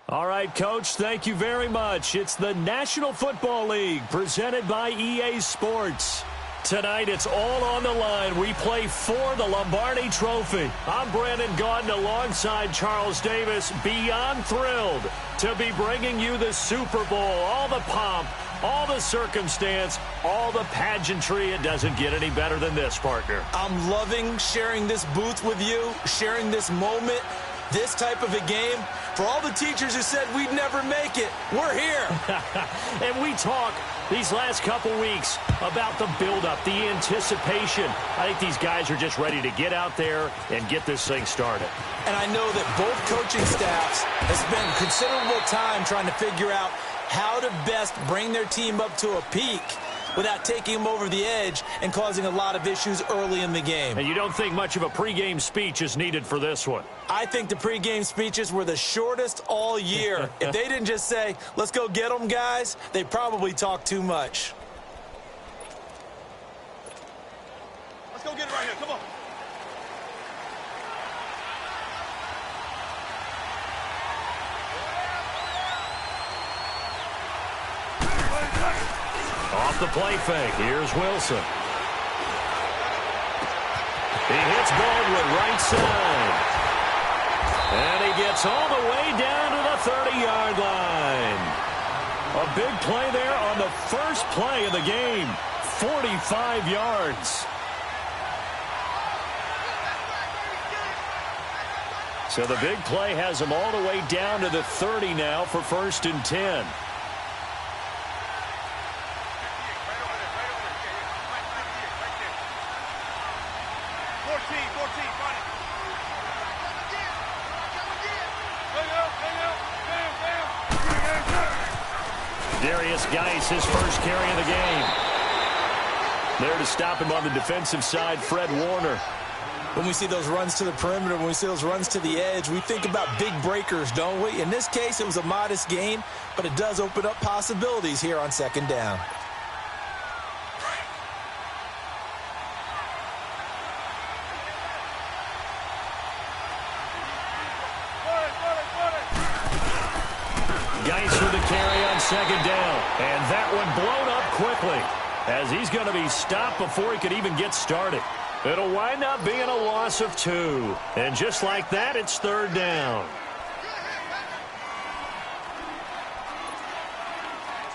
All right, Coach, thank you very much. It's the National Football League presented by EA Sports. Tonight, it's all on the line. We play for the Lombardi Trophy. I'm Brandon Gaudin alongside Charles Davis. Beyond thrilled to be bringing you the Super Bowl. All the pomp, all the circumstance, all the pageantry. It doesn't get any better than this, partner. I'm loving sharing this booth with you, sharing this moment, this type of a game. For all the teachers who said we'd never make it, we're here. And we talk these last couple weeks about the buildup, the anticipation. I think these guys are just ready to get out there and get this thing started. And I know that both coaching staffs have spent considerable time trying to figure out how to best bring their team up to a peak without taking them over the edge and causing a lot of issues early in the game. And you don't think much of a pregame speech is needed for this one? I think the pregame speeches were the shortest all year. If they didn't just say, let's go get them, guys, they probably talked too much. Let's go get it right here. Come on. Off the play fake. Here's Wilson. He hits Baldwin right side. And he gets all the way down to the 30-yard line. A big play there on the first play of the game. 45 yards. So the big play has him all the way down to the 30 now for 1st and 10. Geis, his first carry of the game. There to stop him on the defensive side, Fred Warner. When we see those runs to the perimeter, when we see those runs to the edge, we think about big breakers, don't we? In this case, it was a modest game, but it does open up possibilities here on 2nd down. Geis with the carry on 2nd down. And that one blown up quickly as he's going to be stopped before he could even get started. It'll wind up being a loss of 2. And just like that, it's 3rd down.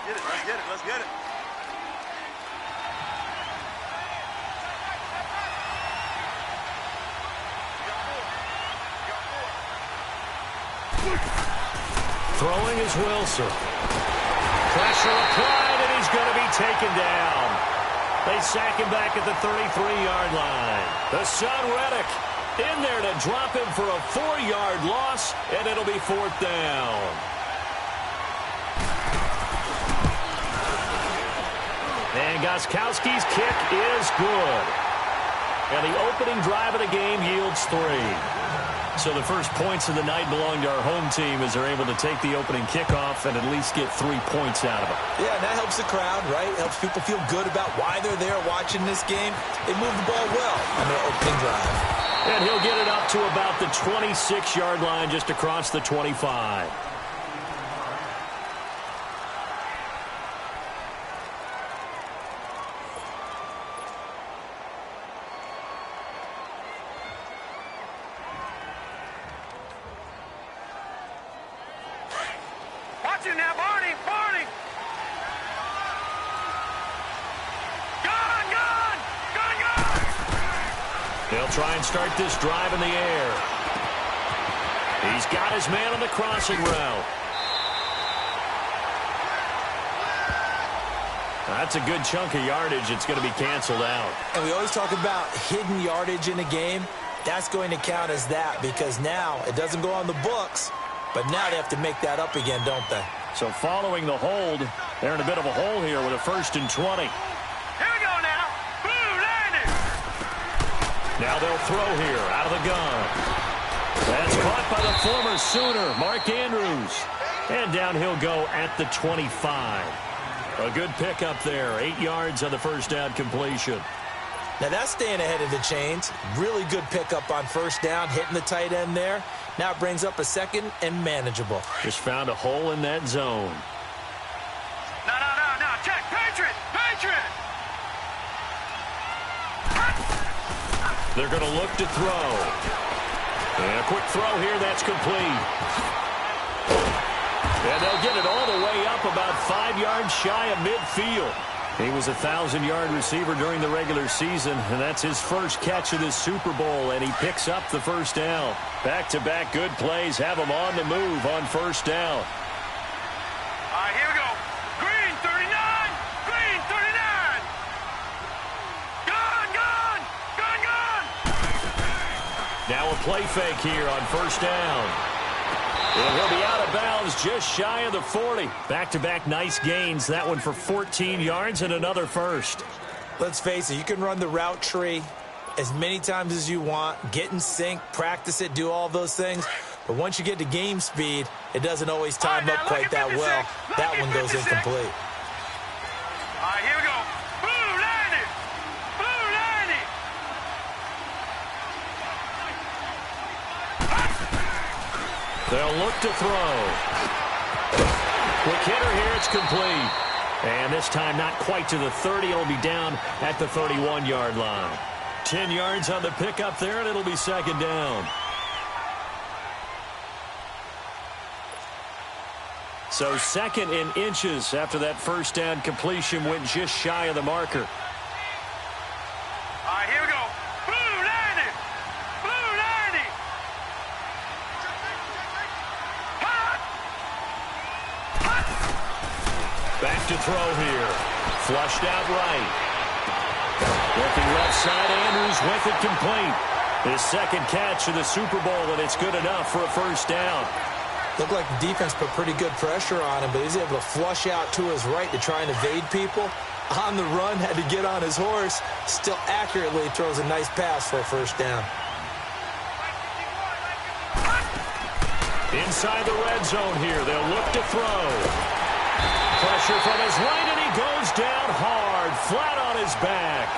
Let's get it. Let's get it. Throwing is Wilson. Pressure applied, and he's going to be taken down. They sack him back at the 33-yard line. The son, Reddick, in there to drop him for a 4-yard loss, and it'll be 4th down. And Gostkowski's kick is good. And the opening drive of the game yields 3. So the first points of the night belong to our home team as they're able to take the opening kickoff and at least get 3 points out of it. Yeah, and that helps the crowd, right? It helps people feel good about why they're there watching this game. They move the ball well on their opening drive. And he'll get it up to about the 26-yard line just across the 25. They'll try and start this drive in the air. He's got his man on the crossing route. That's a good chunk of yardage. It's going to be canceled out. And we always talk about hidden yardage in a game. That's going to count as that because now it doesn't go on the books, but now they have to make that up again, don't they? So following the hold, they're in a bit of a hole here with a 1st and 20. Now they'll throw here out of the gun. That's caught by the former Sooner, Mark Andrews. And down he'll go at the 25. A good pickup there. 8 yards on the first down completion. Now that's staying ahead of the chains. Really good pickup on first down, hitting the tight end there. Now it brings up a second and manageable. Just found a hole in that zone. No. Check. Patriot. They're going to look to throw. And a quick throw here, that's complete. And they'll get it all the way up about 5 yards shy of midfield. He was a 1,000-yard receiver during the regular season, and that's his first catch of this Super Bowl, and he picks up the first down. Back-to-back good plays have him on the move on first down. All right, here we go. Green 39. Green 39. Gun. Now a play fake here on first down. And he'll be out of bounds just shy of the 40. Back-to-back nice gains. That one for 14 yards and another first. Let's face it, you can run the route tree as many times as you want, get in sync, practice it, do all those things. But once you get to game speed, it doesn't always time up quite that well. That one goes incomplete. All right, here we go. Blue 90. Blue 90. They'll look to throw. Quick hitter here, it's complete. And this time not quite to the 30. It'll be down at the 31-yard line. 10 yards on the pickup there, and it'll be second down. So second in inches after that first down completion went just shy of the marker. All right, here we go. Blue 90. Blue 90. Back to throw here. Flushed out right. Working left side, Andrews with it complete. His second catch of the Super Bowl, and it's good enough for a first down. Looked like the defense put pretty good pressure on him, but he's able to flush out to his right to try and evade people. On the run, had to get on his horse. Still accurately throws a nice pass for a first down. Inside the red zone here, they'll look to throw. Pressure from his right, and he goes down hard, flat on his back.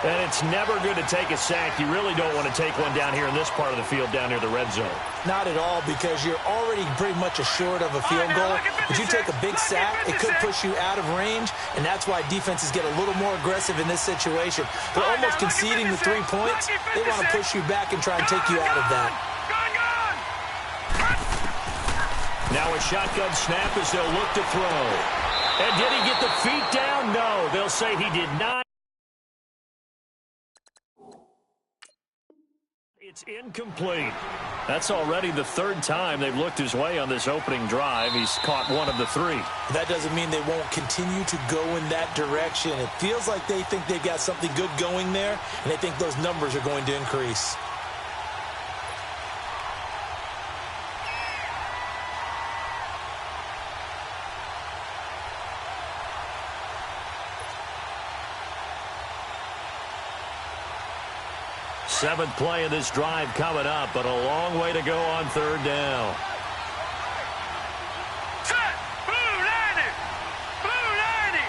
And it's never good to take a sack. You really don't want to take one down here in this part of the field, down near the red zone. Not at all, because you're already pretty much assured of a field goal. If you take a big sack, it could push you out of range, and that's why defenses get a little more aggressive in this situation. They're almost conceding the 3 points. They want to push you back and try and take you out of that. Now a shotgun snap as they'll look to throw. And did he get the feet down? No, they'll say he did not. It's incomplete. That's already the third time they've looked his way on this opening drive. He's caught one of the three. That doesn't mean they won't continue to go in that direction. It feels like they think they've got something good going there, and they think those numbers are going to increase. Seventh play of this drive coming up, but a long way to go on third down. Set! Blue 90! Blue 90!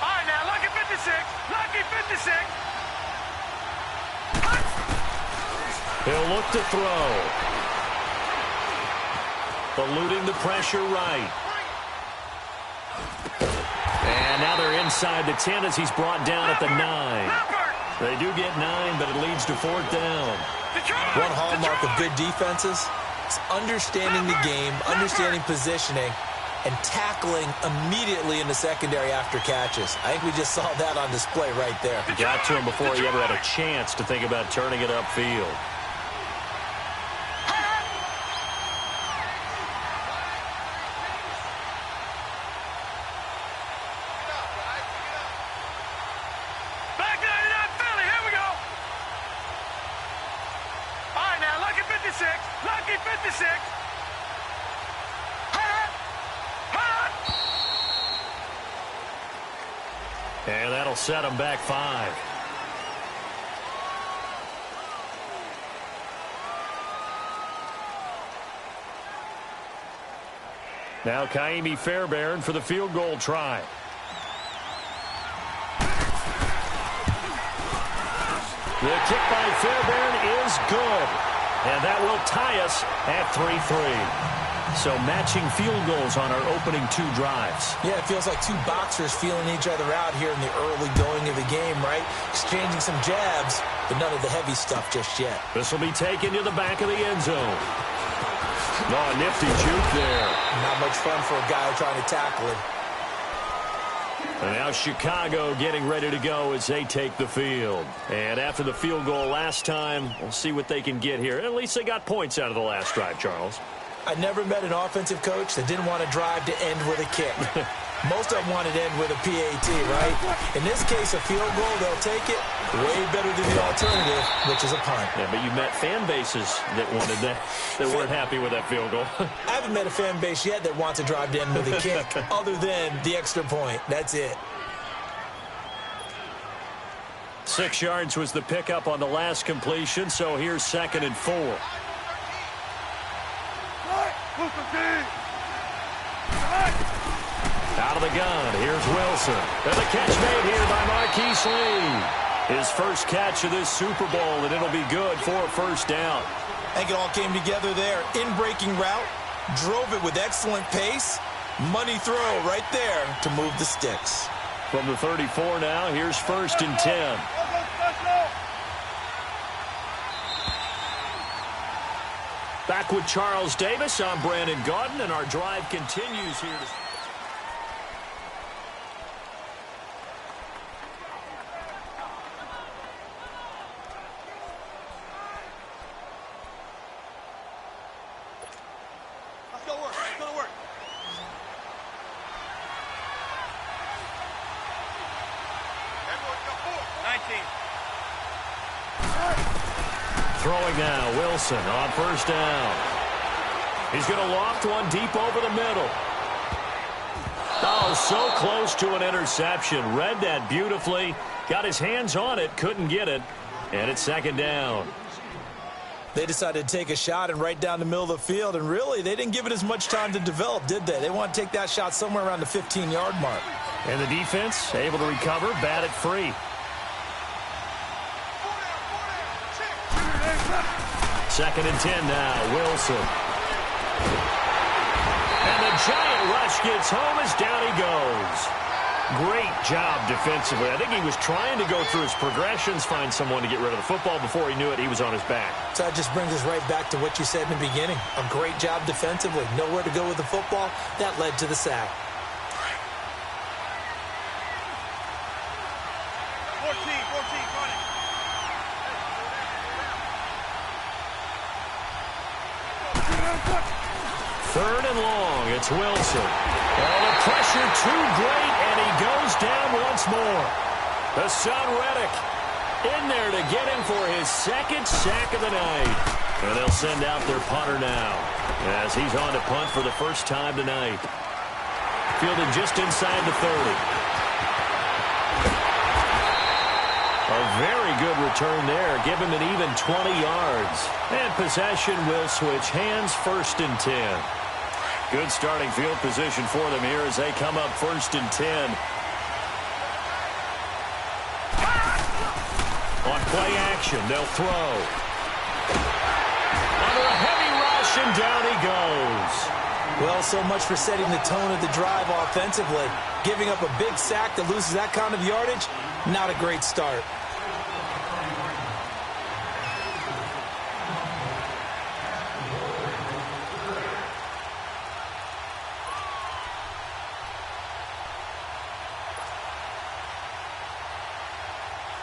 All right, now, lucky 56. Lucky 56. He'll look to throw. Eluding the pressure right. And now they're inside the 10 as he's brought down at the 9. They do get 9, but it leads to fourth down. One hallmark of good defenses is understanding the game, understanding positioning, and tackling immediately in the secondary after catches. I think we just saw that on display right there. Got to him before he ever had a chance to think about turning it upfield. Lucky 56. And that'll set him back 5. Now Kaimi Fairbairn for the field goal try. The kick by Fairbairn is good. And that will tie us at 3-3. So matching field goals on our opening 2 drives. Yeah, it feels like 2 boxers feeling each other out here in the early going of the game, right? Exchanging some jabs, but none of the heavy stuff just yet. This will be taken to the back of the end zone. Oh, nifty juke there. Not much fun for a guy trying to tackle it. And now Chicago getting ready to go as they take the field. And after the field goal last time, we'll see what they can get here. At least they got points out of the last drive, Charles. I never met an offensive coach that didn't want to drive to end with a kick. Most of them wanted to end with a PAT, right? In this case, a field goal, they'll take it. Way better than the alternative, which is a punt. Yeah, but you met fan bases that wanted that, that weren't happy with that field goal. I haven't met a fan base yet that wants to drive to end with a kick, other than the extra point. That's it. 6 yards was the pickup on the last completion, so here's 2nd and 4. Out of the gun, here's Wilson. And the catch made here by Marquise Lee. His first catch of this Super Bowl, and it'll be good for a first down. I think it all came together there. In-breaking route, drove it with excellent pace. Money throw right there to move the sticks. From the 34 now, here's 1st and 10. Back with Charles Davis. I'm Brandon Gaudin, and our drive continues here. Let's go work. Let's go to work. Everyone got 4. 19. Throwing now, Wilson on first down. He's going to loft one deep over the middle. Oh, so close to an interception. Read that beautifully. Got his hands on it, couldn't get it. And it's 2nd down. They decided to take a shot and right down the middle of the field, and really, they didn't give it as much time to develop, did they? They want to take that shot somewhere around the 15-yard mark. And the defense able to recover, bat it free. 2nd and 10 now, Wilson. And the giant rush gets home as down he goes. Great job defensively. I think he was trying to go through his progressions, find someone to get rid of the football. Before he knew it, he was on his back. So that just brings us right back to what you said in the beginning. A great job defensively. Nowhere to go with the football. That led to the sack. 14, running. Third and long, it's Wilson. Oh, the pressure too great, and he goes down once more. The son, Reddick, in there to get him for his 2nd sack of the night. And they'll send out their punter now, as he's on to punt for the first time tonight. Fielded just inside the 30. A very good return there. Give him an even 20 yards. And possession will switch hands, 1st and 10. Good starting field position for them here as they come up 1st and 10. On play action, they'll throw. Under a heavy rush, and down he goes. Well, so much for setting the tone of the drive offensively. Giving up a big sack that loses that kind of yardage, not a great start.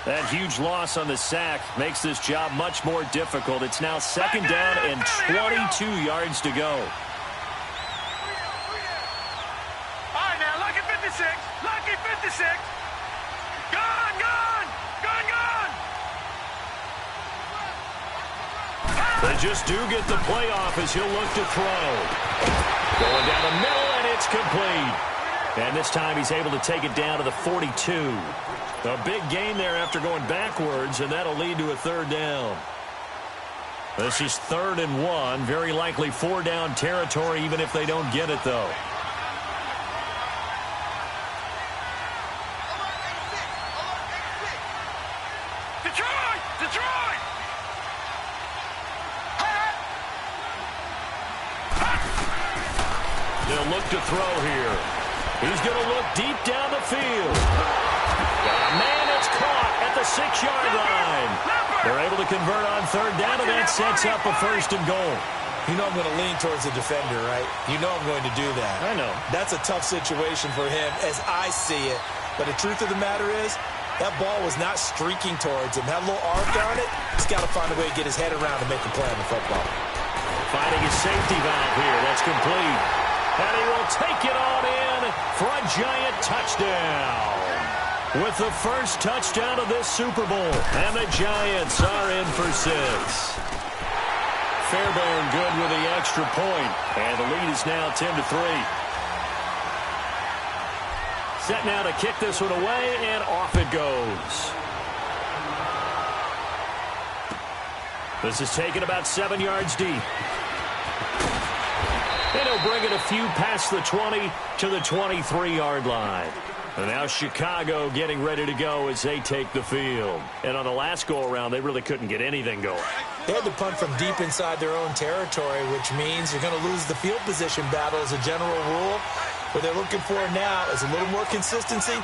That huge loss on the sack makes this job much more difficult. It's now 2nd down and 22 yards to go. All right, now, lucky 56. Lucky 56. Gun, gun, gun, gun. They just do get the playoff as he'll look to throw. Going down the middle, and it's complete. And this time he's able to take it down to the 42. A big gain there after going backwards, and that'll lead to a 3rd down. This is 3rd and 1. Very likely 4-down territory, even if they don't get it, though. Detroit! Detroit! They'll look to throw here. He's going to look deep down the field. Man, it's caught at the 6-yard line. They're able to convert on third down, and that sets up a 1st and goal. You know I'm going to lean towards the defender, right? You know I'm going to do that. I know. That's a tough situation for him as I see it. But the truth of the matter is, that ball was not streaking towards him. Had a little arc on it. He's got to find a way to get his head around and make a play on the football. Finding his safety valve here. That's complete. And he will take it on in for a giant touchdown. With the first touchdown of this Super Bowl. And the Giants are in for 6. Fairbairn good with the extra point. And the lead is now 10-3. Set now to kick this one away, and off it goes. This is taken about 7 yards deep. And he'll bring it a few past the 20 to the 23-yard line. And now Chicago getting ready to go as they take the field. And on the last go-around, they really couldn't get anything going. They had to punt from deep inside their own territory, which means you're going to lose the field position battle as a general rule. What they're looking for now is a little more consistency,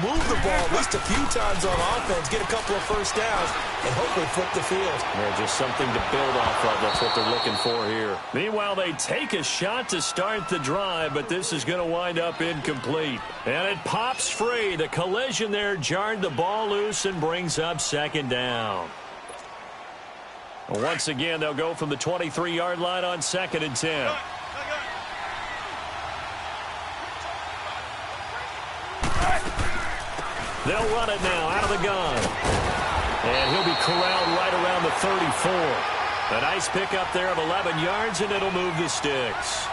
move the ball at least a few times on offense, get a couple of first downs, and hopefully flip the field. Yeah, just something to build off of. That's what they're looking for here. Meanwhile, they take a shot to start the drive, but this is going to wind up incomplete. And it pops free. The collision there jarred the ball loose and brings up 2nd down. Once again, they'll go from the 23-yard line on 2nd and 10. They'll run it now out of the gun. And he'll be corralled right around the 34. A nice pickup there of 11 yards, and it'll move the sticks.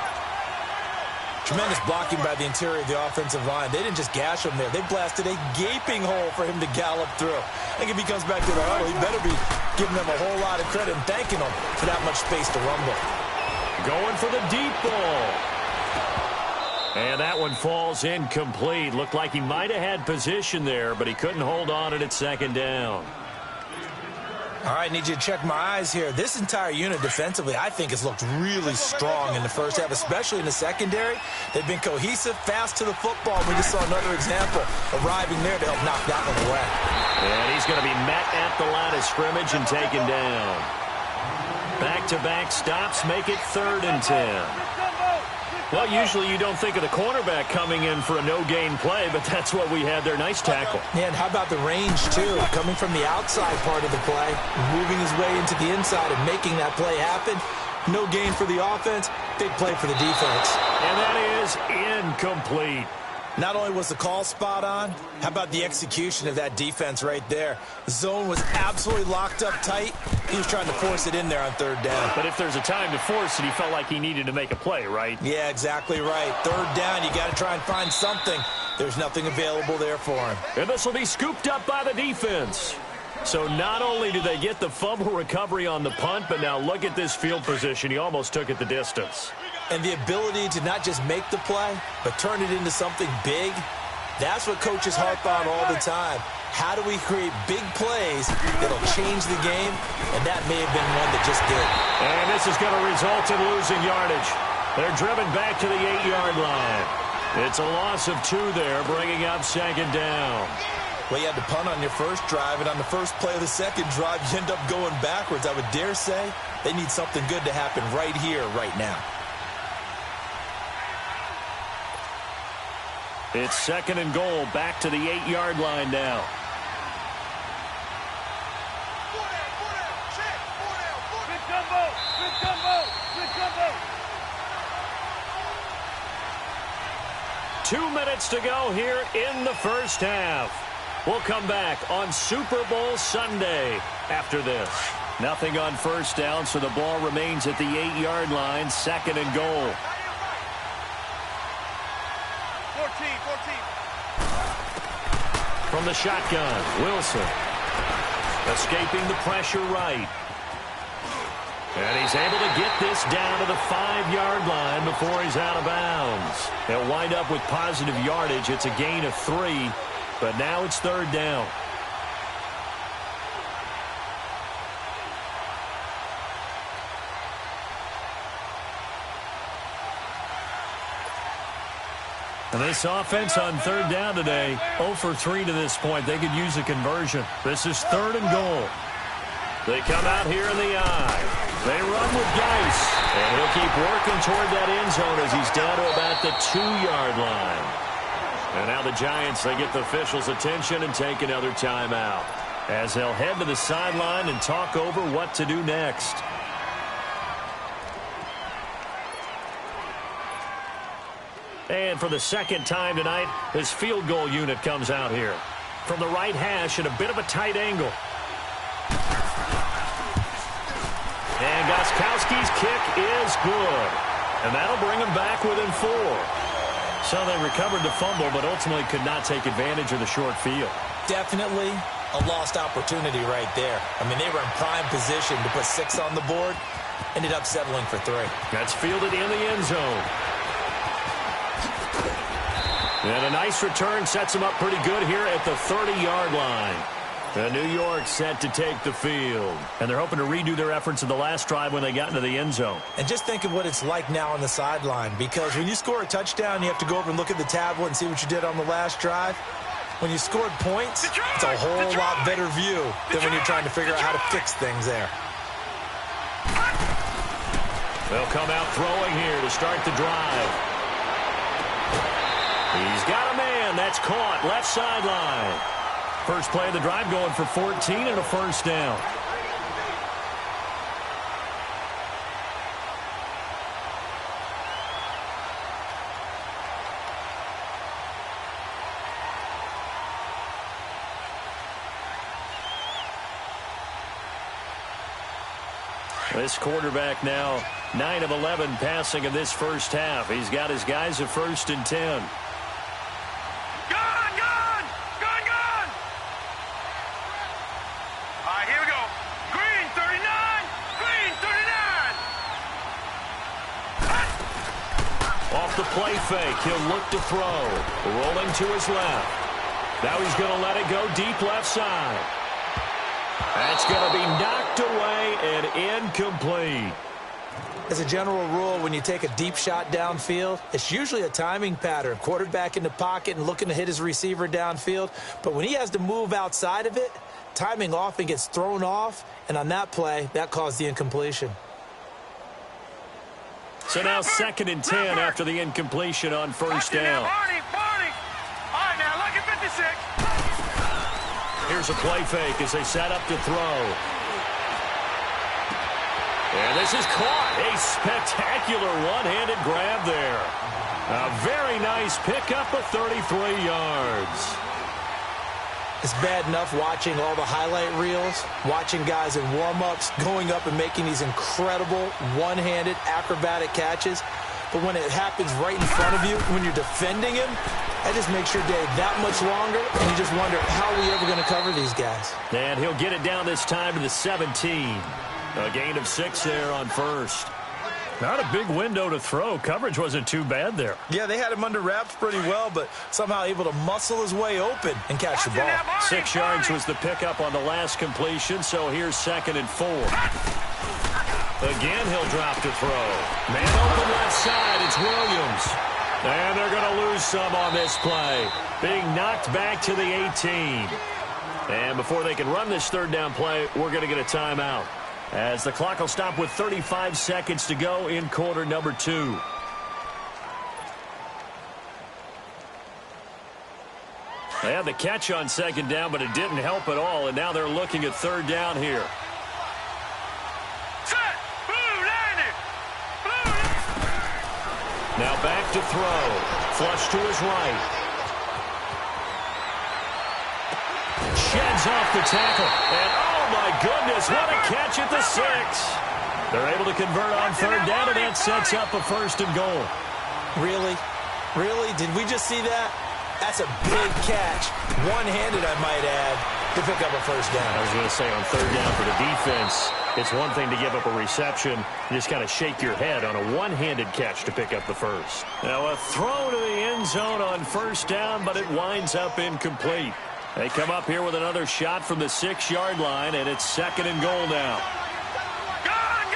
Tremendous blocking by the interior of the offensive line. They didn't just gash him there. They blasted a gaping hole for him to gallop through. I think if he comes back to the huddle, he better be giving them a whole lot of credit and thanking them for that much space to rumble. Going for the deep ball. And that one falls incomplete. Looked like he might have had position there, but he couldn't hold on it at 2nd down. All right, need you to check my eyes here. This entire unit defensively, I think, has looked really strong in the first half, especially in the secondary. They've been cohesive, fast to the football. We just saw another example arriving there to help knock that one away. And he's going to be met at the line of scrimmage and taken down. Back-to-back stops make it 3rd and 10. Well, usually you don't think of the cornerback coming in for a no-gain play, but that's what we had there. Nice tackle. Yeah, and how about the range, too? Coming from the outside part of the play, moving his way into the inside and making that play happen. No gain for the offense, big play for the defense. And that is incomplete. Not only was the call spot on, how about the execution of that defense right there? The zone was absolutely locked up tight. He was trying to force it in there on 3rd down. But if there's a time to force it, he felt like he needed to make a play, right? Yeah, exactly right. 3rd down, you got to try and find something. There's nothing available there for him. And this will be scooped up by the defense. So not only do they get the fumble recovery on the punt, but now look at this field position. He almost took it the distance. And the ability to not just make the play, but turn it into something big, that's what coaches harp on all the time. How do we create big plays that'll change the game? And that may have been one that just did. And this is going to result in losing yardage. They're driven back to the 8-yard line. It's a loss of 2 there, bringing up 2nd down. Well, you had to punt on your first drive, and on the first play of the second drive, you end up going backwards. I would dare say they need something good to happen right here, right now. It's 2nd and goal, back to the 8-yard line now. Two minutes to go here in the first half. We'll come back on Super Bowl Sunday after this. Nothing on first down, so the ball remains at the 8-yard line, 2nd and goal. 14. From the shotgun, Wilson. Escaping the pressure right. And he's able to get this down to the 5-yard line before he's out of bounds. They'll wind up with positive yardage. It's a gain of 3, but now it's 3rd down. And this offense on third down today, 0 for 3 to this point. They could use a conversion. This is 3rd and goal. They come out here in the eye. They run with Geis. And he'll keep working toward that end zone as he's down to about the 2-yard line. And now the Giants, they get the officials' attention and take another timeout, as they'll head to the sideline and talk over what to do next. And for the second time tonight, his field goal unit comes out here. From the right hash at a bit of a tight angle. And Gostkowski's kick is good. And that'll bring him back within 4. So they recovered the fumble, but ultimately could not take advantage of the short field. Definitely a lost opportunity right there. I mean, they were in prime position to put 6 on the board. Ended up settling for 3. That's fielded in the end zone. And a nice return sets him up pretty good here at the 30-yard line. And New York set to take the field. And they're hoping to redo their efforts in the last drive when they got into the end zone. And just think of what it's like now on the sideline, because when you score a touchdown, you have to go over and look at the tablet and see what you did on the last drive. When you scored points, it's a whole lot better view than when you're trying to figure out how to fix things there. They'll come out throwing here to start the drive. He's got a man. That's caught. Left sideline. First play of the drive going for 14 and a first down. This quarterback now 9 of 11 passing in this first half. He's got his guys at 1st and 10. The play fake. He'll look to throw. Rolling to his left. Now he's going to let it go deep left side. That's going to be knocked away and incomplete. As a general rule, when you take a deep shot downfield, it's usually a timing pattern. Quarterback in the pocket and looking to hit his receiver downfield. But when he has to move outside of it, timing often gets thrown off. And on that play, that caused the incompletion. So now 2nd and 10 after the incompletion on first down. All right, now, lucky 56. Here's a play fake as they set up to throw. And this is caught. A spectacular one-handed grab there. A very nice pickup of 33 yards. It's bad enough watching all the highlight reels, watching guys in warm-ups going up and making these incredible one-handed acrobatic catches. But when it happens right in front of you, when you're defending him, that just makes your day that much longer, and you just wonder, how are we ever going to cover these guys? And he'll get it down this time to the 17. A gain of 6 there on first. Not a big window to throw. Coverage wasn't too bad there. Yeah, they had him under wraps pretty well, but somehow able to muscle his way open and catch the ball. 6 yards was the pickup on the last completion, so here's 2nd and 4. Again, he'll drop to throw. Man open left side, it's Williams. And they're going to lose some on this play. Being knocked back to the 18. And before they can run this 3rd down play, we're going to get a timeout, as the clock will stop with 35 seconds to go in quarter number 2. They had the catch on 2nd down, but it didn't help at all, and now they're looking at 3rd down here. Set. Blue, landed. Blue. Now back to throw. Flush to his right. Sheds off the tackle. And oh my goodness, what a catch at the 6. They're able to convert on 3rd down, and that sets up a 1st and goal. Really? Really? Did we just see that? That's a big catch. One-handed, I might add, to pick up a 1st down. I was going to say, on 3rd down for the defense, it's one thing to give up a reception. You just kind of shake your head on a one-handed catch to pick up the 1st. Now a throw to the end zone on 1st down, but it winds up incomplete. They come up here with another shot from the 6-yard line, and it's 2nd and goal now. Gone!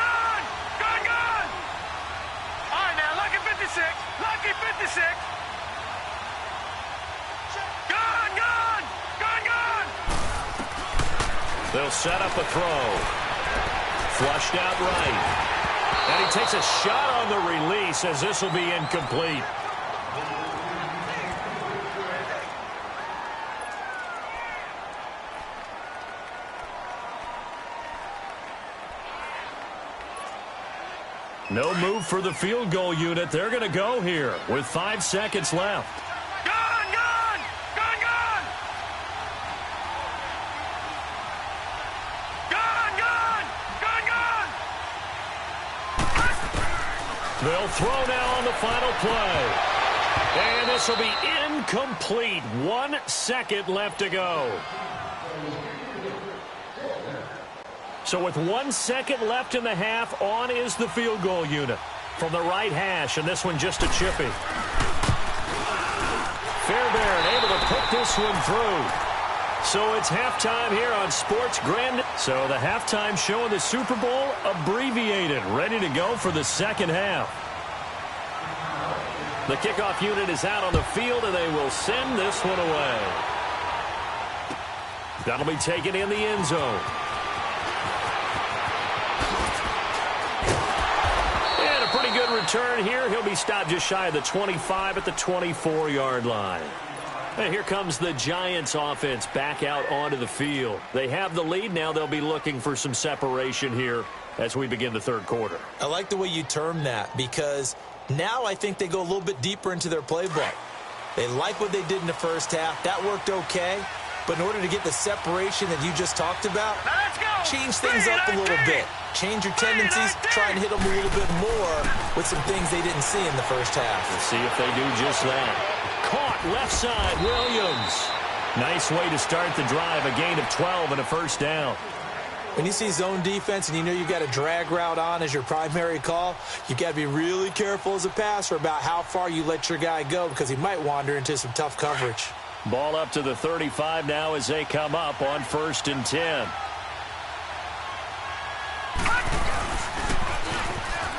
All right, now, lucky 56. Lucky 56. They'll set up a throw. Flushed out right. And he takes a shot on the release as this will be incomplete. No move for the field goal unit. They're going to go here with 5 seconds left. Gone, gone! Gone, gone! Gone, gone! Gone, gone! They'll throw now on the final play. And this will be incomplete. 1 second left to go. So with 1 second left in the half, on is the field goal unit from the right hash, and this one just a chippy. Fairbairn able to put this one through. So it's halftime here on Sports Grand. So the halftime show in the Super Bowl abbreviated, ready to go for the second half. The kickoff unit is out on the field, and they will send this one away. That'll be taken in the end zone. And a pretty good return here. He'll be stopped just shy of the 25 at the 24-yard line. And here comes the Giants offense back out onto the field. They have the lead. Now they'll be looking for some separation here as we begin the third quarter. I like the way you term that, because now I think they go a little bit deeper into their playbook. They like what they did in the first half. That worked okay. But in order to get the separation that you just talked about, change things up a little bit. Change your tendencies. Try and hit them a little bit more with some things they didn't see in the first half. We'll see if they do just that. Caught left side, Williams. Nice way to start the drive. A gain of 12 and a first down. When you see zone defense and you know you've got a drag route on as your primary call, you've got to be really careful as a passer about how far you let your guy go, because he might wander into some tough coverage. Ball up to the 35 now as they come up on 1st and 10.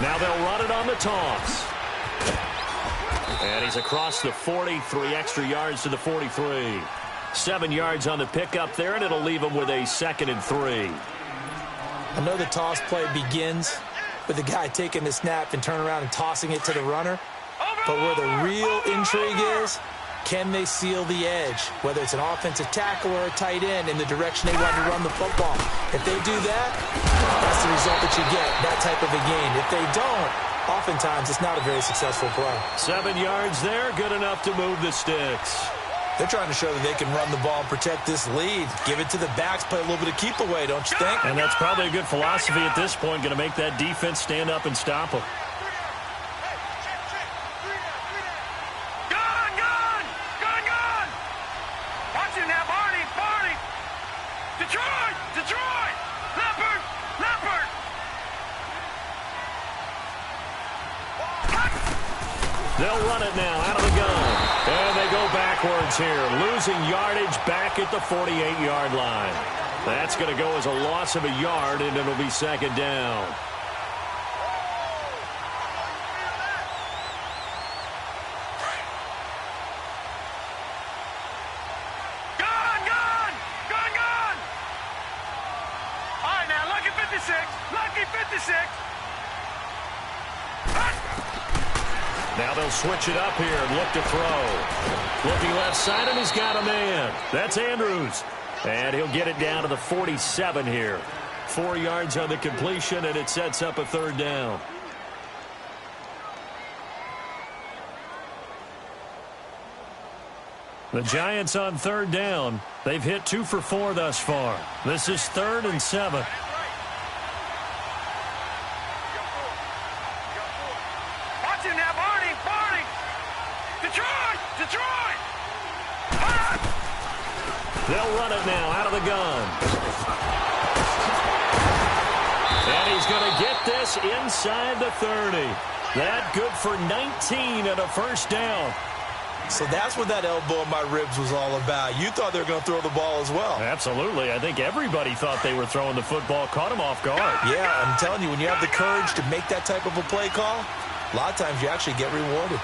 Now they'll run it on the toss. And he's across the 40, 3 extra yards to the 43. 7 yards on the pickup there, and it'll leave him with a 2nd and 3. I know the toss play begins with the guy taking the snap and turning around and tossing it to the runner. But where the real intrigue is, can they seal the edge, whether it's an offensive tackle or a tight end, in the direction they want to run the football? If they do that, that's the result that you get, that type of a game. If they don't, oftentimes it's not a very successful play. 7 yards there, good enough to move the sticks. They're trying to show that they can run the ball and protect this lead. Give it to the backs, play a little bit of keep away, don't you think? And that's probably a good philosophy at this point, going to make that defense stand up and stop them. Gone, gone! Gone, gone! Watch him now, Barney, Barney! Detroit! Detroit! Leopard! Leopard! They'll run it now out of the gun. And they go backwards here, losing yardage back at the 48-yard line. That's going to go as a loss of a yard, and it'll be 2nd down. Gone, gone! Gone, gone! All right, now, lucky 56. Lucky 56. Now they'll switch it up here and look to throw. Looking left side, and he's got a man. That's Andrews. And he'll get it down to the 47 here. 4 yards on the completion, and it sets up a 3rd down. The Giants on 3rd down. They've hit 2 for 4 thus far. This is 3rd and 7. They'll run it now out of the gun. And he's going to get this inside the 30. That good for 19 and a first down. So that's what that elbow in my ribs was all about. You thought they were going to throw the ball as well. Absolutely. I think everybody thought they were throwing the football, caught him off guard. Yeah, I'm telling you, when you have the courage to make that type of a play call, a lot of times you actually get rewarded.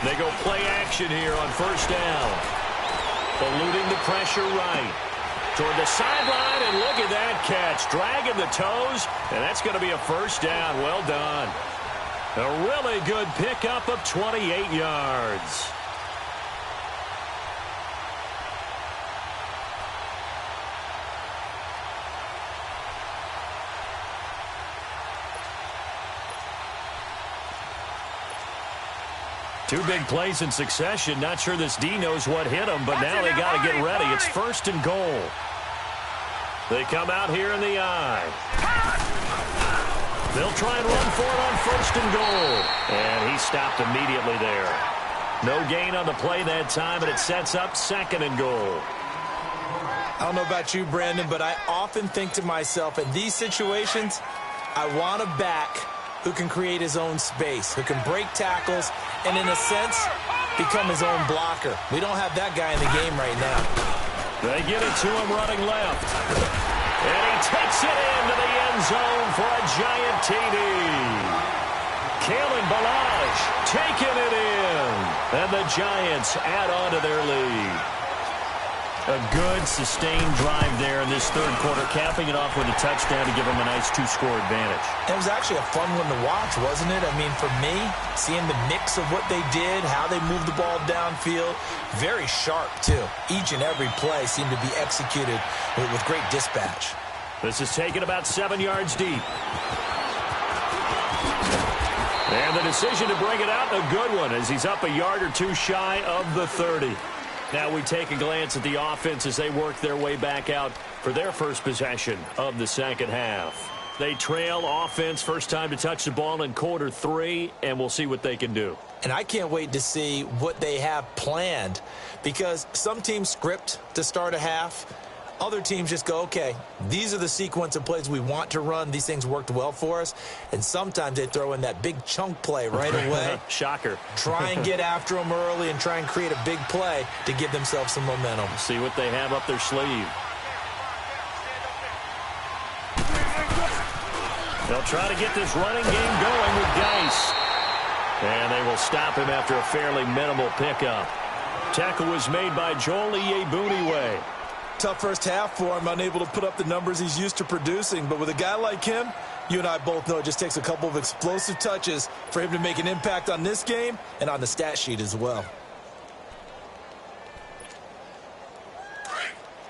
They go play action here on first down. Eluding the pressure right. Toward the sideline, and look at that catch. Dragging the toes, and that's going to be a first down. Well done. A really good pickup of 28 yards. Two big plays in succession. Not sure this D knows what hit him, but now they got to get ready. It's first and goal. They come out here in the I. They'll try and run for it on first and goal. And he stopped immediately there. No gain on the play that time, and it sets up second and goal. I don't know about you, Brandon, but I often think to myself, in these situations, I want a back who can create his own space, who can break tackles, and in a sense, become his own blocker. We don't have that guy in the game right now. They get it to him running left. And he takes it into the end zone for a giant TD. Kalen Ballage taking it in. And the Giants add on to their lead. A good, sustained drive there in this third quarter, capping it off with a touchdown to give them a nice two-score advantage. It was actually a fun one to watch, wasn't it? I mean, for me, seeing the mix of what they did, how they moved the ball downfield, very sharp, too. Each and every play seemed to be executed with great dispatch. This is taken about 7 yards deep. And the decision to bring it out, a good one, as he's up a yard or two shy of the 30. Now we take a glance at the offense as they work their way back out for their first possession of the second half. They trail offense, first time to touch the ball in quarter 3, and we'll see what they can do. And I can't wait to see what they have planned, because some teams script to start a half. Other teams just go, okay, these are the sequence of plays we want to run. These things worked well for us. And sometimes they throw in that big chunk play right away. Shocker. Try and get after them early and try and create a big play to give themselves some momentum. See what they have up their sleeve. They'll try to get this running game going with Geis. And they will stop him after a fairly minimal pickup. Tackle was made by Joel Iyiegbuniwe. Tough first half for him, unable to put up the numbers he's used to producing. But with a guy like him, you and I both know it just takes a couple of explosive touches for him to make an impact on this game and on the stat sheet as well.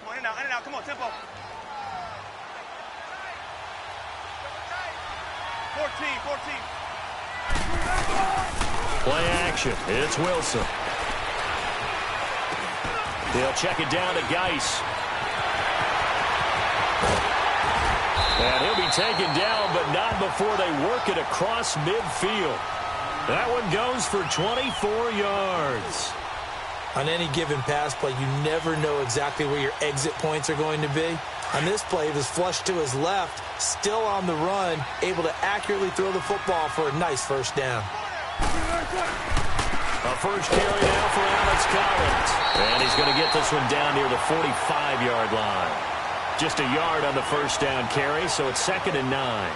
Come on, in and out, come on, tempo. 14. Play action. It's Wilson. They'll check it down to Geis. And he'll be taken down, but not before they work it across midfield. That one goes for 24 yards. On any given pass play, you never know exactly where your exit points are going to be. On this play, he was flushed to his left, still on the run, able to accurately throw the football for a nice first down. A first carry now for Alex Collins. And he's going to get this one down near the 45-yard line. Just a yard on the first down carry, so it's 2nd and 9.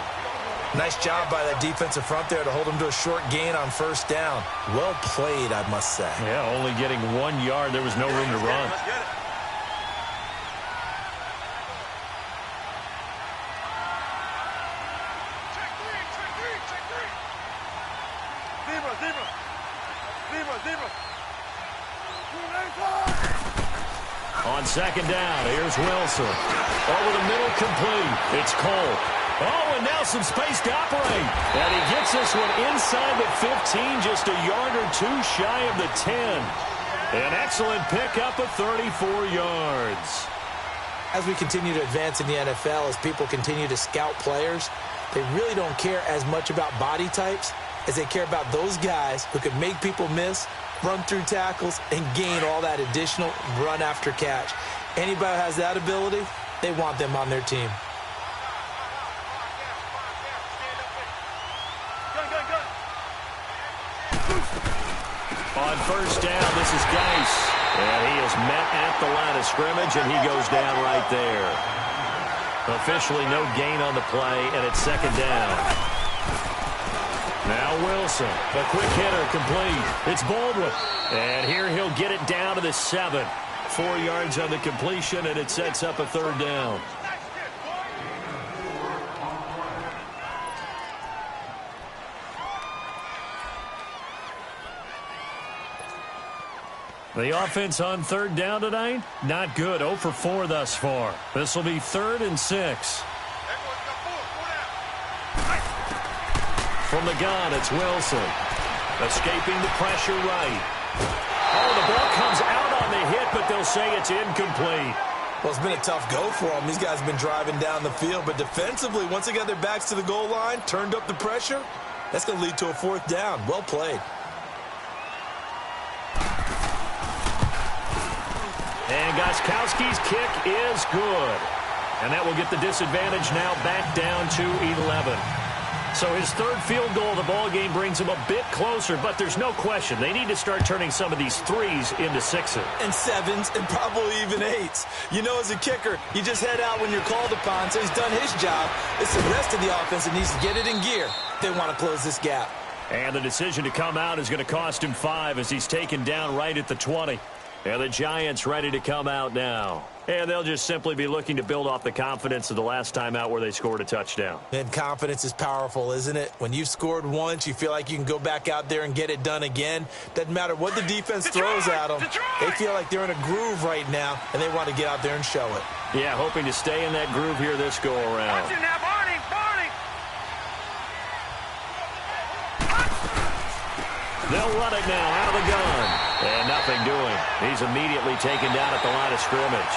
Nice job by that defensive front there to hold him to a short gain on first down. Well played, I must say. Yeah, only getting 1 yard. There was no room to run. Let's get it. Zebra. On 2nd down, here's Wilson. Over the middle, complete. It's Cole. Oh, and now some space to operate. And he gets this one inside the 15, just a yard or two shy of the 10. An excellent pickup of 34 yards. As we continue to advance in the NFL, as people continue to scout players, they really don't care as much about body types as they care about those guys who can make people miss, run through tackles, and gain all that additional run after catch. Anybody who has that ability, they want them on their team. On first down, this is Geis. And he is met at the line of scrimmage, and he goes down right there. Officially no gain on the play, and it's 2nd down. Now Wilson, a quick hitter, complete. It's Baldwin. And here he'll get it down to the 7. 4 yards on the completion, and it sets up a third down. The offense on third down tonight, not good. 0 for 4 thus far. This will be 3rd and 6. From the gun, it's Wilson. Escaping the pressure right. Oh, the ball comes out on the hit, but they'll say it's incomplete. Well, it's been a tough go for them. These guys have been driving down the field, but defensively, once they got their backs to the goal line, turned up the pressure, that's going to lead to a 4th down. Well played. And Gostkowski's kick is good. And that will get the disadvantage now back down to 11. So his 3rd field goal of the ball game brings him a bit closer, but there's no question they need to start turning some of these 3s into 6s. And 7s and probably even 8s. You know, as a kicker, you just head out when you're called upon, so he's done his job. It's the rest of the offense that needs to get it in gear if they want to close this gap. And the decision to come out is going to cost him 5 as he's taken down right at the 20. And the Giants ready to come out now. And they'll just simply be looking to build off the confidence of the last time out where they scored a touchdown. And confidence is powerful, isn't it? When you've scored once, you feel like you can go back out there and get it done again. Doesn't matter what the defense throws at them. They feel like they're in a groove right now, and they want to get out there and show it. Yeah, hoping to stay in that groove here this go-around. Watch it now, Barney, Barney. They'll run it now out of the gun. And nothing doing. He's immediately taken down at the line of scrimmage.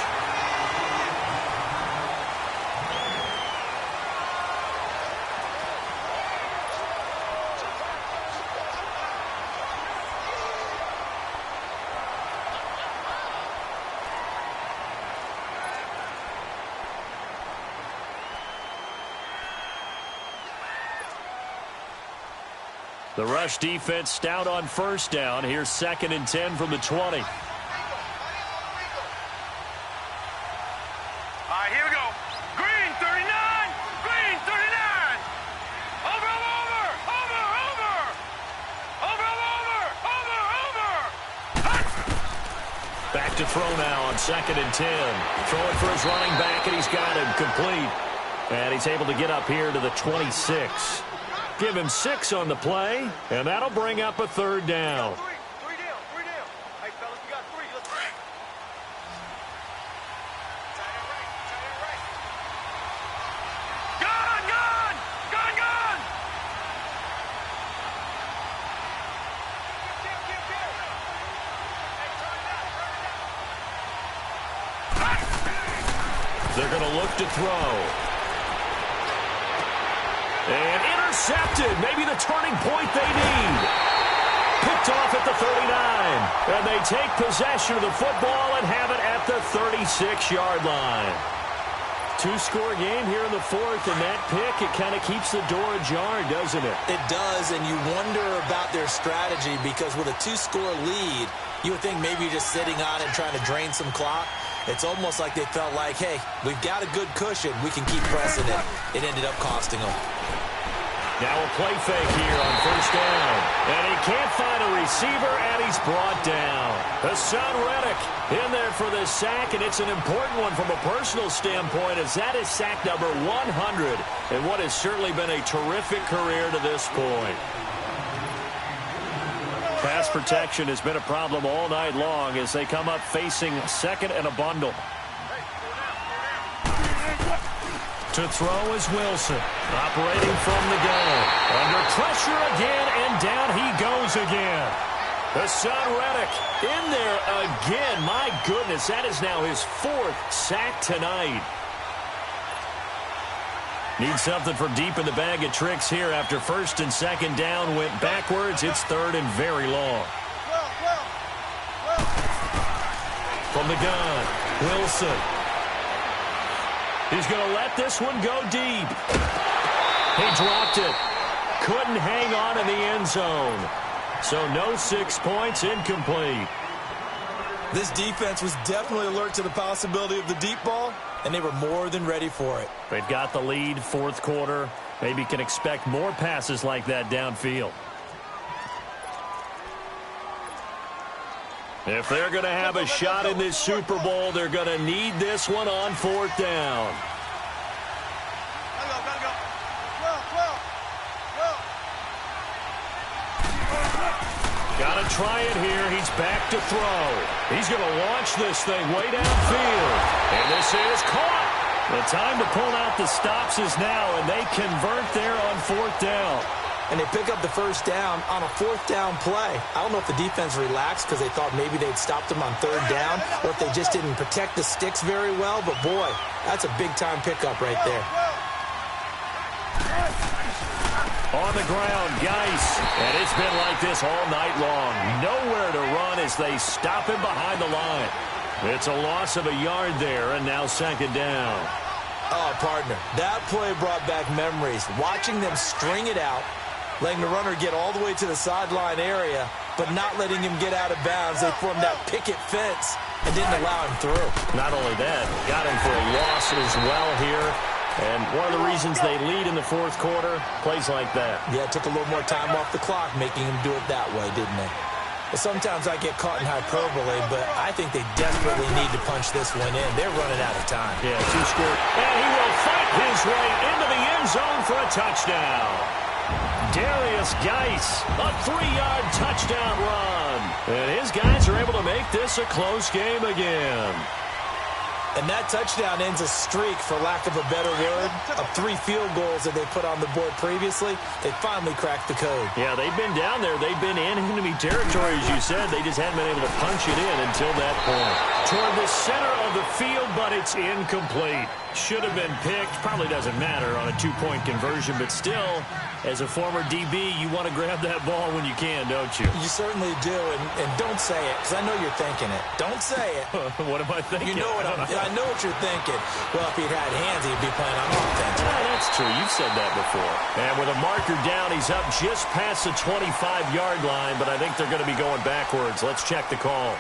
The rush defense stout on 1st down. Here's 2nd and 10 from the 20. All right, here we go. Green, 39. Green, 39. Over, over, over, over. Over, over, over, over. Back to throw now on 2nd and 10. Throwing for his running back, and he's got him complete. And he's able to get up here to the 26. Give him 6 on the play, and that'll bring up a 3rd down. Three down, 3 down. Hey, fellas, we got 3. Let's go. Gun, gun, gun, gun. They're going to look to throw. And intercepted. Maybe the turning point they need. Picked off at the 39. And they take possession of the football and have it at the 36-yard line. 2-score game here in the 4th, and that pick, it kind of keeps the door ajar, doesn't it? It does, and you wonder about their strategy because with a 2-score lead, you would think maybe you're just sitting on it and trying to drain some clock. It's almost like they felt like, hey, we've got a good cushion. We can keep pressing it. It ended up costing them. Now a play fake here on 1st down. And he can't find a receiver, and he's brought down. Hassan Reddick in there for the sack, and it's an important one from a personal standpoint as that is sack number 100 and what has certainly been a terrific career to this point. Pass protection has been a problem all night long as they come up facing 2nd and a bundle. To throw is Wilson, operating from the gun. Under pressure again, and down he goes again. Hassan Reddick in there again. My goodness, that is now his 4th sack tonight. Needs something from deep in the bag of tricks here after 1st and 2nd down went backwards. It's 3rd and very long. From the gun, Wilson. He's going to let this one go deep. He dropped it. Couldn't hang on in the end zone. So no 6 points, incomplete. This defense was definitely alert to the possibility of the deep ball, and they were more than ready for it. They've got the lead, 4th quarter. Maybe can expect more passes like that downfield. If they're going to have a shot in this Super Bowl, they're going to need this one on 4th down. Got to try it here. He's back to throw. He's going to launch this thing way downfield. And this is caught. The time to pull out the stops is now, and they convert there on 4th down. And they pick up the first down on a 4th down play. I don't know if the defense relaxed because they thought maybe they'd stopped them on 3rd down, or if they just didn't protect the sticks very well. But, boy, that's a big-time pickup right there. On the ground, Geis. And it's been like this all night long. Nowhere to run as they stop him behind the line. It's a loss of a yard there, and now 2nd down. Oh, partner, that play brought back memories. Watching them string it out, letting the runner get all the way to the sideline area, but not letting him get out of bounds. They formed that picket fence and didn't allow him through. Not only that, got him for a loss as well here. And one of the reasons they lead in the 4th quarter, plays like that. Yeah, it took a little more time off the clock, making him do it that way, didn't they? Sometimes I get caught in hyperbole, but I think they desperately need to punch this one in. They're running out of time. Yeah, 2 score. And he will fight his way into the end zone for a touchdown. Darius Geis, a 3-yard touchdown run. And his guys are able to make this a close game again. And that touchdown ends a streak, for lack of a better word, of 3 field goals that they put on the board previously. They finally cracked the code. Yeah, they've been down there. They've been in enemy territory, as you said. They just hadn't been able to punch it in until that point. Toward the center of the field, but it's incomplete. Should have been picked. Probably doesn't matter on a 2-point conversion, but still, as a former DB, you want to grab that ball when you can, don't you? You certainly do, and don't say it, because I know you're thinking it. Don't say it. What am I thinking? You know what I know what you're thinking. Well, if he'd had hands, he'd be playing on offense. Yeah, that's true. You've said that before. And with a marker down, he's up just past the 25-yard line, but I think they're going to be going backwards. Let's check the call.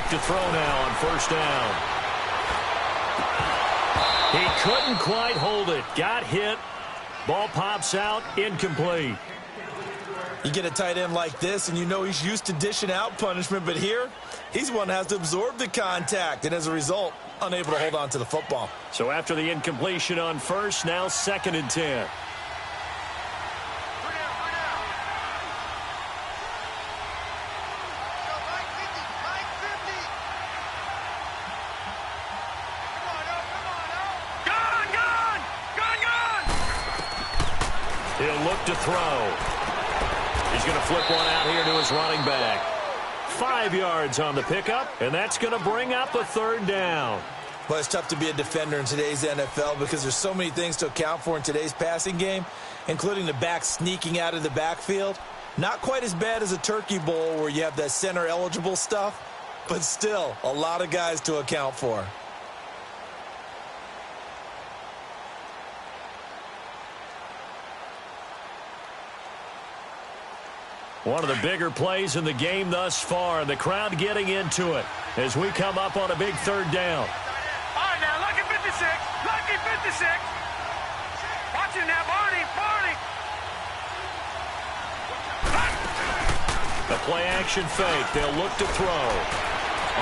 To throw now on 1st down. He couldn't quite hold it. Got hit. Ball pops out. Incomplete. You get a tight end like this, and you know he's used to dishing out punishment, but here, he's one that has to absorb the contact, and as a result, unable to hold on to the football. So after the incompletion on 1st, now 2nd and 10. He'll look to throw. He's going to flip one out here to his running back. 5 yards on the pickup, and that's going to bring up a 3rd down. Well, it's tough to be a defender in today's NFL because there's so many things to account for in today's passing game, including the back sneaking out of the backfield. Not quite as bad as a turkey bowl where you have that center-eligible stuff, but still a lot of guys to account for. One of the bigger plays in the game thus far, and the crowd getting into it as we come up on a big 3rd down. All right, now, lucky 56. Lucky 56. Watch it now, Barney. The play-action fake. They'll look to throw.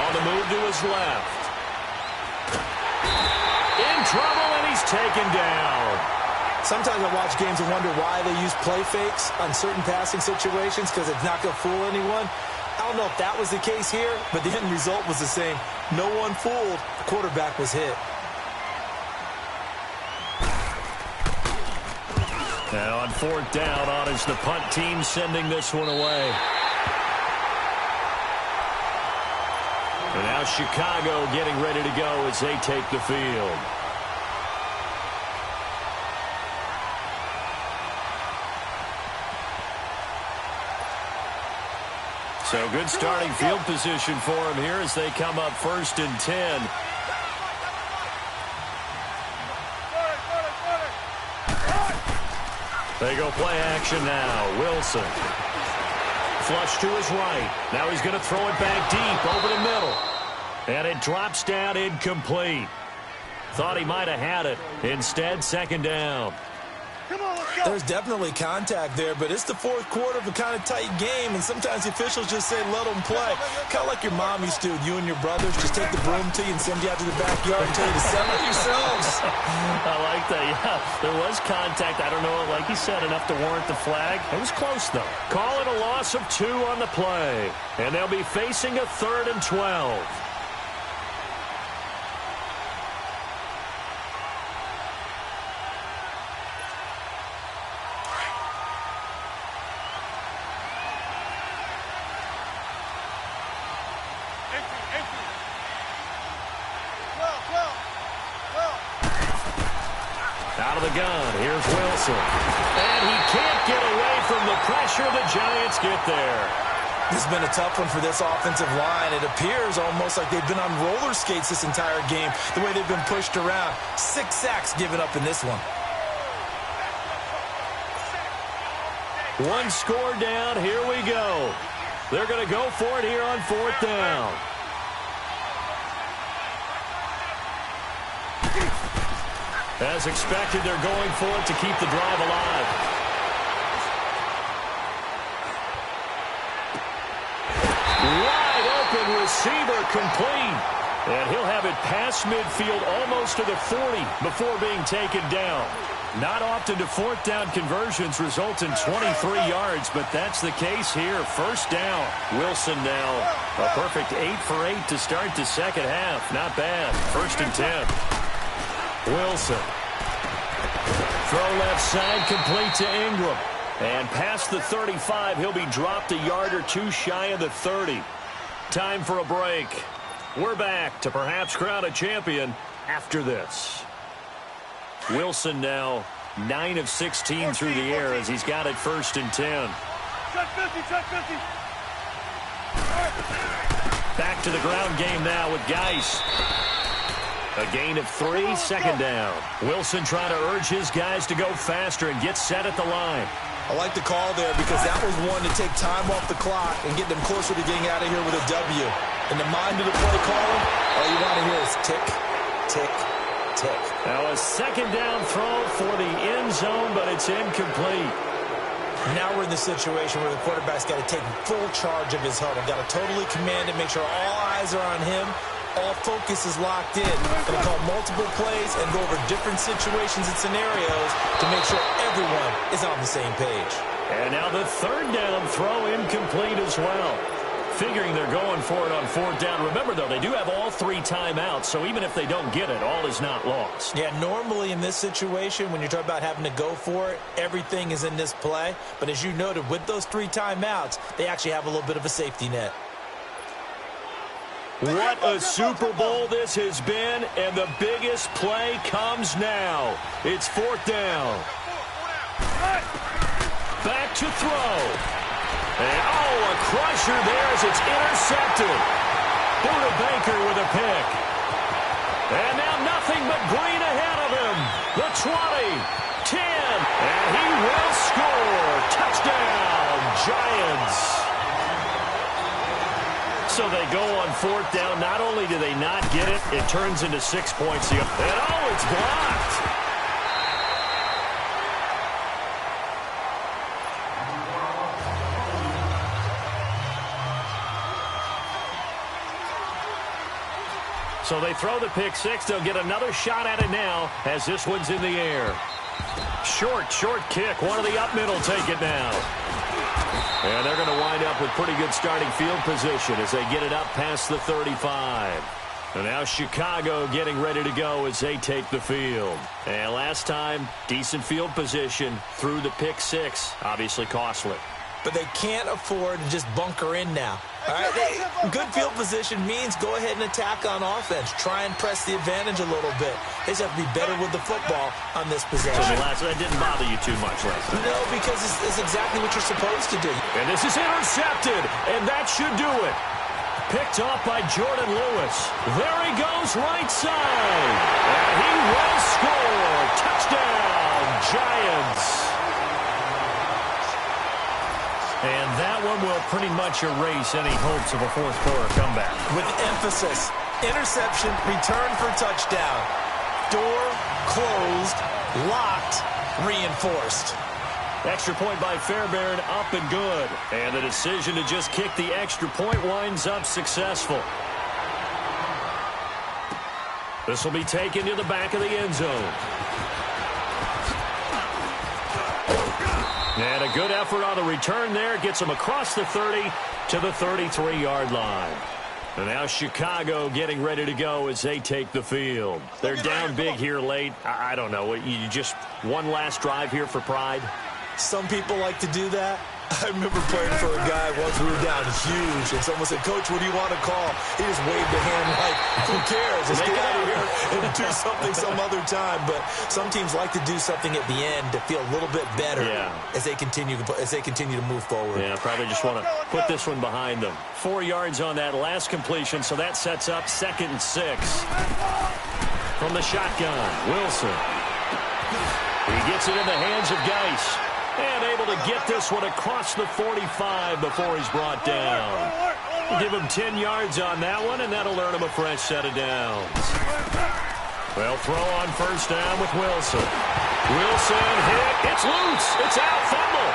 On the move to his left. In trouble, and he's taken down. Sometimes I watch games and wonder why they use play fakes on certain passing situations, because it's not going to fool anyone. I don't know if that was the case here, but the end result was the same. No one fooled. The quarterback was hit. Now on 4th down, on is the punt team sending this one away. And now Chicago getting ready to go as they take the field. So good starting field position for him here as they come up 1st and 10. They go play action now. Wilson. Flush to his right. Now he's going to throw it back deep over the middle. And it drops down incomplete. Thought he might have had it. Instead, second down. There's definitely contact there, but it's the fourth quarter of a kind of tight game, and sometimes the officials just say, let them play. Kind of like your mom used to. You and your brothers just take the broom to you and send you out to the backyard and tell you to settle it yourselves. I like that, yeah. There was contact. I don't know, like you said, enough to warrant the flag. It was close, though. Call it a loss of 2 on the play, and they'll be facing a 3rd and 12. Out of the gun, here's Wilson. And he can't get away from the pressure. The Giants get there. This has been a tough one for this offensive line. It appears almost like they've been on roller skates this entire game, the way they've been pushed around. 6 sacks given up in this one. One score down. Here we go. They're going to go for it here on 4th down. As expected, they're going for it to keep the drive alive. Wide open receiver complete. And he'll have it past midfield almost to the 40 before being taken down. Not often do 4th down conversions result in 23 yards, but that's the case here. First down. Wilson now. A perfect 8 for 8 to start the second half. Not bad. 1st and 10. Wilson. Throw left side, complete to Ingram. And past the 35, he'll be dropped a yard or 2 shy of the 30. Time for a break. We're back to perhaps crown a champion after this. Wilson now 9 of 16 through the air as he's got it 1st and 10. Back to the ground game now with Geis. A gain of 3, 2nd down. Wilson trying to urge his guys to go faster and get set at the line. I like the call there because that was one to take time off the clock and get them closer to getting out of here with a W. In the mind of the play caller, all you want to hear is tick, tick, tick. Now a 2nd down throw for the end zone, but it's incomplete. Now we're in the situation where the quarterback's got to take full charge of his huddle. Got to totally command it, make sure all eyes are on him. All focus is locked in. Going to call multiple plays and go over different situations and scenarios to make sure everyone is on the same page. And now the 3rd down throw incomplete as well. Figuring they're going for it on 4th down. Remember, though, they do have all 3 timeouts, so even if they don't get it, all is not lost. Yeah, normally in this situation, when you're talking about having to go for it, everything is in this play. But as you noted, with those 3 timeouts, they actually have a little bit of a safety net. What a Super Bowl this has been, and the biggest play comes now. It's 4th down. Back to throw. And, a crusher there as it's intercepted. Buda Baker with a pick. And now nothing but green ahead of him. The 20, 10, and he will score. Touchdown, Giants. So they go on 4th down. Not only do they not get it, it turns into 6 points. And it's blocked. So they throw the pick 6. They'll get another shot at it now as this one's in the air. Short kick. One of the up middle take it now. And they're going to wind up with pretty good starting field position as they get it up past the 35. And now Chicago getting ready to go as they take the field. And last time, decent field position through the pick 6. Obviously costly. But they can't afford to just bunker in now. All right, good field position means go ahead and attack on offense. Try and press the advantage a little bit. They just have to be better with the football on this possession. So that didn't bother you too much last time? No, because it's exactly what you're supposed to do. And this is intercepted, and that should do it. Picked off by Jordan Lewis. There he goes right side. And he will score. Touchdown, Giants. And that one will pretty much erase any hopes of a fourth quarter comeback. With emphasis, interception, return for touchdown. Door closed, locked, reinforced. Extra point by Fairbairn, up and good. And the decision to just kick the extra point winds up successful. This will be taken to the back of the end zone. And a good effort on the return there. Gets them across the 30 to the 33-yard line. And now Chicago getting ready to go as they take the field. They're down big here late. I don't know. You just one last drive here for pride? Some people like to do that. I remember playing for a guy once we were down huge, and someone said, "Coach, what do you want to call?" He just waved a hand like, who cares? Let's get out of here and do something some other time. But some teams like to do something at the end to feel a little bit better as they continue to move forward. Yeah, probably just want to put this one behind them. 4 yards on that last completion, so that sets up 2nd and 6. From the shotgun, Wilson. He gets it in the hands of Geis. And able to get this one across the 45 before he's brought down. Give him 10 yards on that one, and that'll earn him a fresh set of downs. Well, throw on first down with Wilson. Wilson hit. It's loose. It's out. Fumble.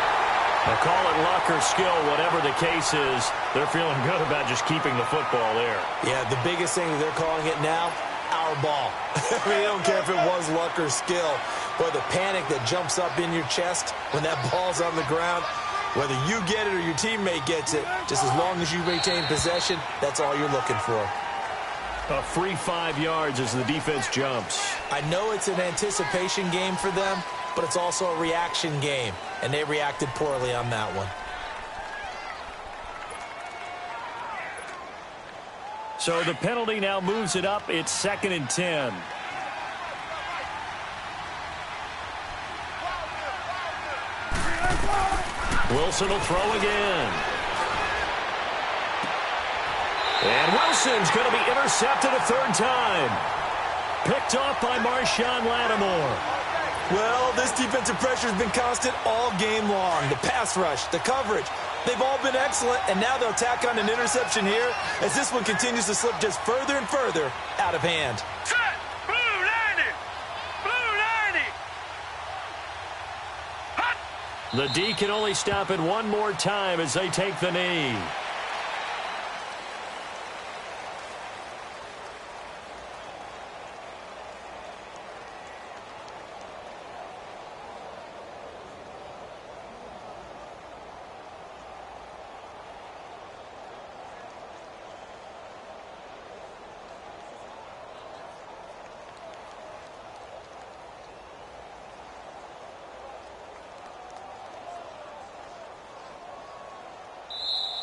Now call it luck or skill, whatever the case is. They're feeling good about just keeping the football there. Yeah, the biggest thing that they're calling it now, our ball. I mean, they don't care if it was luck or skill. Or the panic that jumps up in your chest when that ball's on the ground. Whether you get it or your teammate gets it, just as long as you retain possession, that's all you're looking for. A free 5 yards as the defense jumps. I know it's an anticipation game for them, but it's also a reaction game, and they reacted poorly on that one. So the penalty now moves it up. It's 2nd and 10. Wilson will throw again. And Wilson's going to be intercepted a 3rd time. Picked off by Marshawn Lattimore. Well, this defensive pressure has been constant all game long. The pass rush, the coverage, they've all been excellent, and now they'll tack on an interception here as this one continues to slip just further and further out of hand. Set! Blue 90! Blue 90! Hot! The D can only stop it one more time as they take the knee.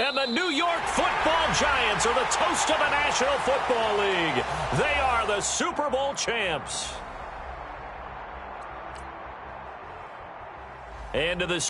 And the New York Football Giants are the toast of the National Football League. They are the Super Bowl champs. And to this